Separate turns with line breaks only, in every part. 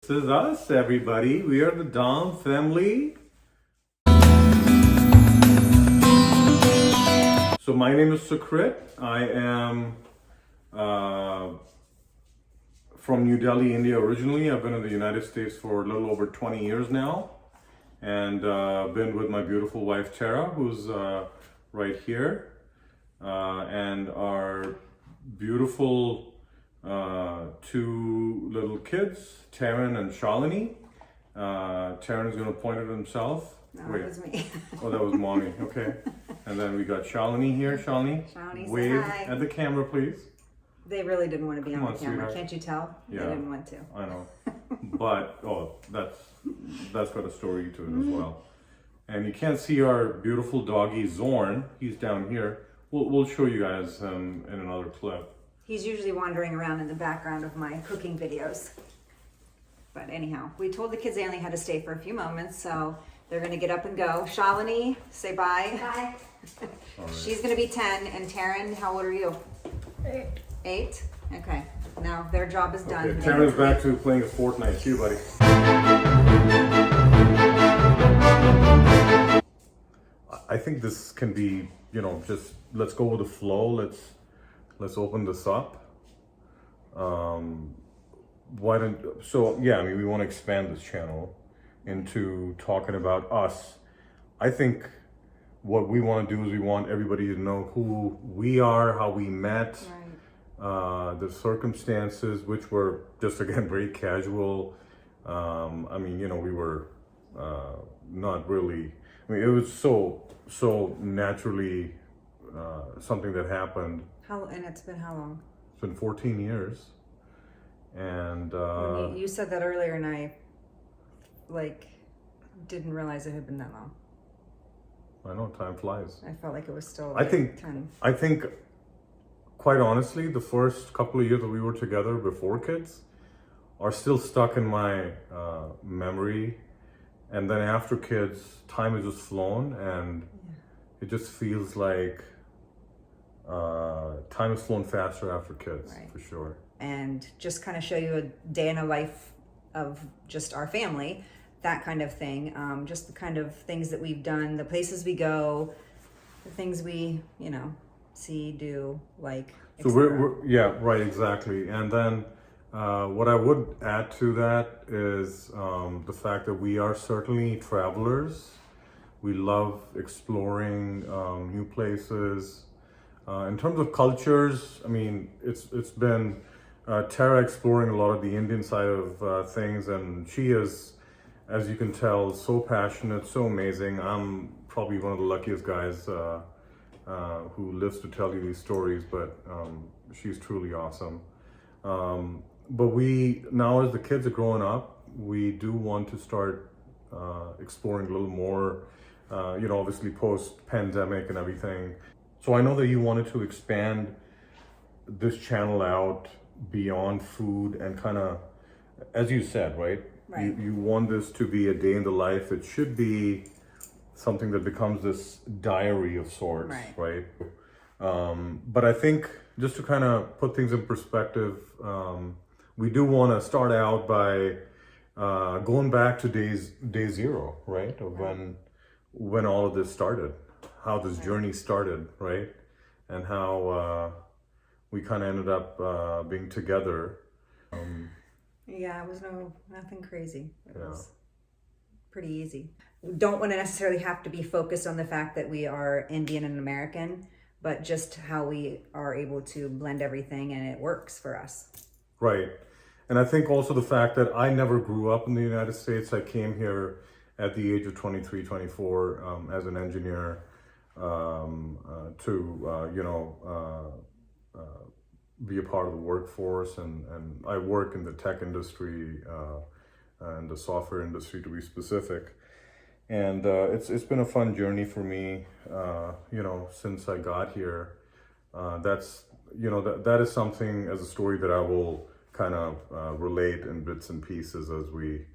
This is us, everybody. We are the Dom family. So my name is Sukrit. I am from New Delhi, India originally. I've been in the United States for a little over 20 years now. And been with my beautiful wife, Tara, who's right here. And our beautiful two little kids, Taryn and Shalini. Taryn's gonna point at himself.
No, it was me.
Oh, that was mommy. Okay. And then we got Shalini here. Shalini,
Shalini, say
wave
hi.
at the camera, please.
They really didn't want to be on
on,
the camera.
sweetheart.
Can't you tell?
Yeah.
They didn't want to.
I know, but that's got a story to it as well. And you can't see our beautiful doggy Zorn. He's down here. We'll show you guys in another clip.
He's usually wandering around in the background of my cooking videos. But anyhow, we told the kids they only had to stay for a few moments, so they're going to get up and go. Shalini, say bye.
Bye.
All right.
She's going to be 10, and Taryn, how old are you? 8? Okay. Now their job is done.
Okay, Taryn's back to playing Fortnite. See you, buddy. I think this can be, just let's go with the flow. Let's open this up. We want to expand this channel into talking about us. I think what we want to do is we want everybody to know who we are, how we met,
Right.
the circumstances, which were just again very casual. We were not really. It was so naturally something that happened.
And it's been how long?
It's been 14 years, and
You said that earlier, and I didn't realize it had been that long.
I know time flies.
I felt like it was still.
I think
10.
Quite honestly, the first couple of years that we were together before kids are still stuck in my memory, and then after kids, time has just flown, and it just feels like time has flown faster after kids,
Right.
for sure.
And just kind of show you a day in a life of just our family, that kind of thing. Just the kind of things that we've done, the places we go, the things we, see, do, like.
So we're right, exactly. And then what I would add to that is the fact that we are certainly travelers. We love exploring new places. In terms of cultures, it's been Tara exploring a lot of the Indian side of things, and she is, as you can tell, so passionate, so amazing. I'm probably one of the luckiest guys who lives to tell you these stories, but she's truly awesome. But we, now as the kids are growing up, we do want to start exploring a little more, obviously post-pandemic and everything. So I know that you wanted to expand this channel out beyond food and kind of, as you said, right?
Right.
You want this to be a day in the life. It should be something that becomes this diary of sorts, right? But I think just to kind of put things in perspective, we do want to start out by going back to day zero, right? Of when all of this started, how this journey started, right? And how we kind of ended up being together.
Yeah, it was nothing crazy. It was pretty easy. We don't want to necessarily have to be focused on the fact that we are Indian and American, but just how we are able to blend everything and it works for us.
Right. And I think also the fact that I never grew up in the United States. I came here at the age of 23, 24 as an engineer to be a part of the workforce, and I work in the tech industry and the software industry, to be specific. And it's been a fun journey for me, since I got here. That is something, as a story, that I will kind of relate in bits and pieces as we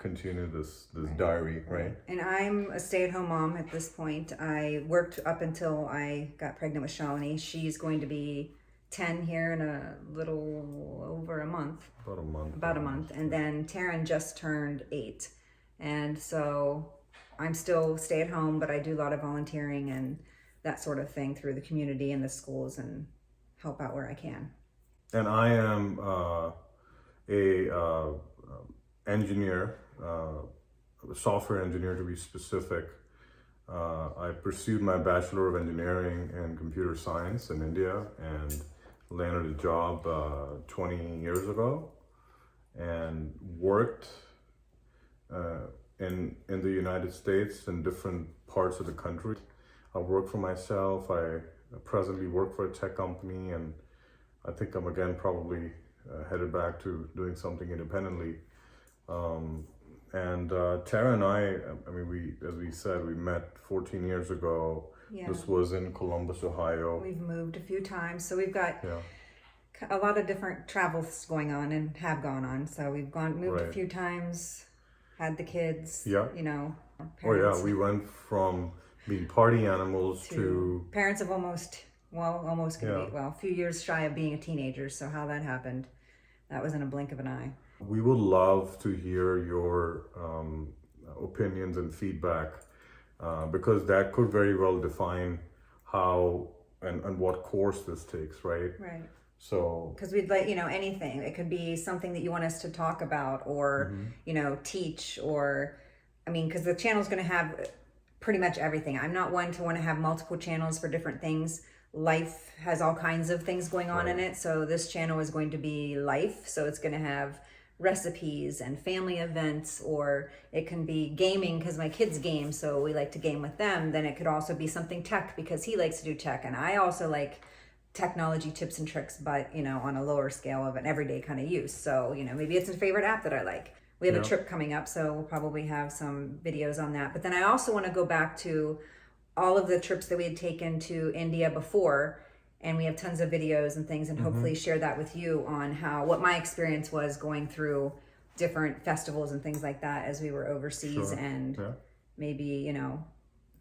continue this diary, right?
And I'm a stay-at-home mom at this point. I worked up until I got pregnant with Shalini. She's going to be 10 here in a little over a month.
About a
month. And then Taryn just turned 8. And so I'm still stay at home, but I do a lot of volunteering and that sort of thing through the community and the schools and help out where I can.
And I am a engineer, a software engineer to be specific. I pursued my Bachelor of Engineering in Computer Science in India and landed a job 20 years ago and worked in the United States in different parts of the country. I work for myself. I presently work for a tech company, and I think I'm again probably headed back to doing something independently. And Tara and I mean, as we said, we met 14 years ago.
Yeah.
This was in Columbus, Ohio.
We've moved a few times, so we've got a lot of different travels going on and have gone on. So we've moved a few times, had the kids.
Yeah.
You know.
Parents. Oh yeah, we went from being party animals to
parents of almost a few years shy of being a teenager. So how that happened, that was in a blink of an eye.
We would love to hear your opinions and feedback because that could very well define how and what course this takes, right?
Right.
So,
because we'd like, anything. It could be something that you want us to talk about or, teach or, because the channel's going to have pretty much everything. I'm not one to want to have multiple channels for different things. Life has all kinds of things going on in it. So this channel is going to be life. So it's going to have recipes and family events, or it can be gaming because my kids game, so we like to game with them. Then it could also be something tech because he likes to do tech, and I also like technology tips and tricks, but on a lower scale of an everyday kind of use. So maybe it's a favorite app that I like. We have a trip coming up, so we'll probably have some videos on that. But then I also want to go back to all of the trips that we had taken to India before, and we have tons of videos and things, and hopefully share that with you on what my experience was going through different festivals and things like that as we were overseas, and maybe,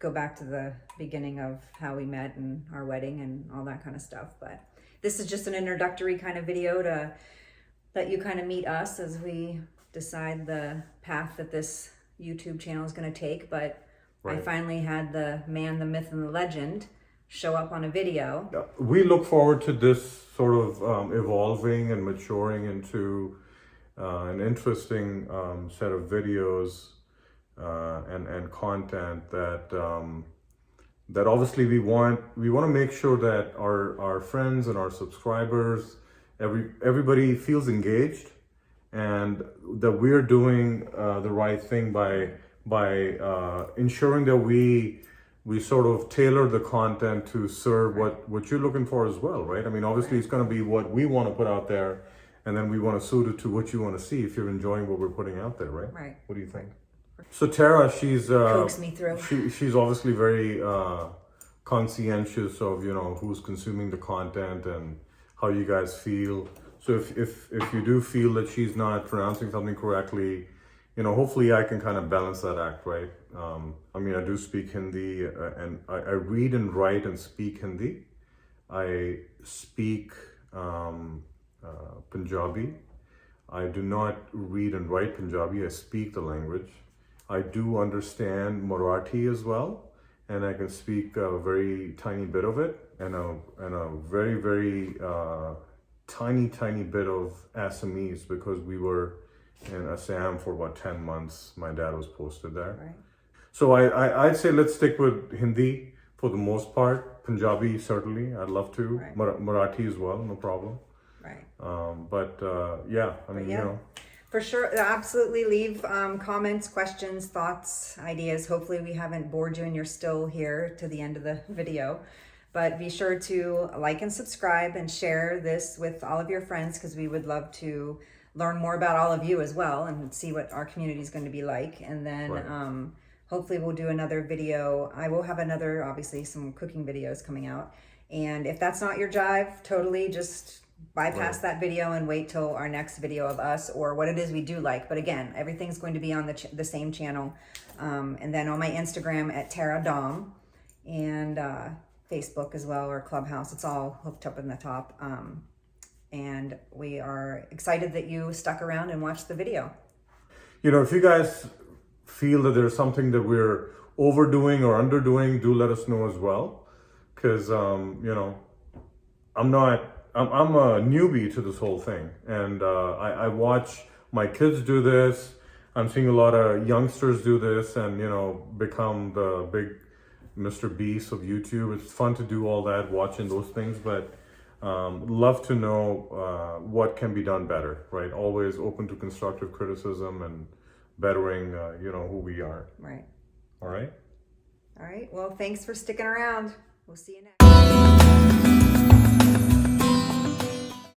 go back to the beginning of how we met and our wedding and all that kind of stuff. But this is just an introductory kind of video to let you kind of meet us as we decide the path that this YouTube channel is going to take. But I finally had the man, the myth, and the legend show up on a video.
We look forward to this sort of evolving and maturing into an interesting set of videos and content that obviously we want to make sure that our friends and our subscribers, everybody feels engaged, and that we're doing the right thing by ensuring that we sort of tailor the content to serve what you're looking for as well, right? Obviously it's going to be what we want to put out there, and then we want to suit it to what you want to see if you're enjoying what we're putting out there, right?
Right.
What do you think? So Tara, she's
coax me through.
She's obviously very conscientious of who's consuming the content and how you guys feel. So if you do feel that she's not pronouncing something correctly, hopefully I can kind of balance that act, right? I do speak Hindi, and I read and write and speak Hindi. I speak Punjabi. I do not read and write Punjabi. I speak the language. I do understand Marathi as well, and I can speak a very tiny bit of it, and a very, very tiny bit of Assamese, because we were in Assam for about 10 months. My dad was posted there. Right. So I'd say let's stick with Hindi for the most part. Punjabi, certainly, I'd love to. Right. Marathi as well, no problem.
Right. For sure, absolutely leave comments, questions, thoughts, ideas. Hopefully we haven't bored you and you're still here to the end of the video. But be sure to like and subscribe and share this with all of your friends, because we would love to learn more about all of you as well and see what our community is going to be like. And then hopefully we'll do another video. I will have obviously some cooking videos coming out. And if that's not your jive, totally just bypass that video and wait till our next video of us or what it is we do like. But again, everything's going to be on the same channel. And then on my Instagram at Tara Dom. And Facebook as well, or Clubhouse. It's all hooked up in the top. And we are excited that you stuck around and watched the video.
You know, if you guys feel that there's something that we're overdoing or underdoing, do let us know as well. Because, you know, I'm a newbie to this whole thing. And I watch my kids do this. I'm seeing a lot of youngsters do this and, you know, become the big Mr. Beast of YouTube. It's fun to do all that, watching those things, but love to know what can be done better, right? Always open to constructive criticism and bettering, you know, who we are.
Right.
All right?
All right. Well, thanks for sticking around. We'll see you next.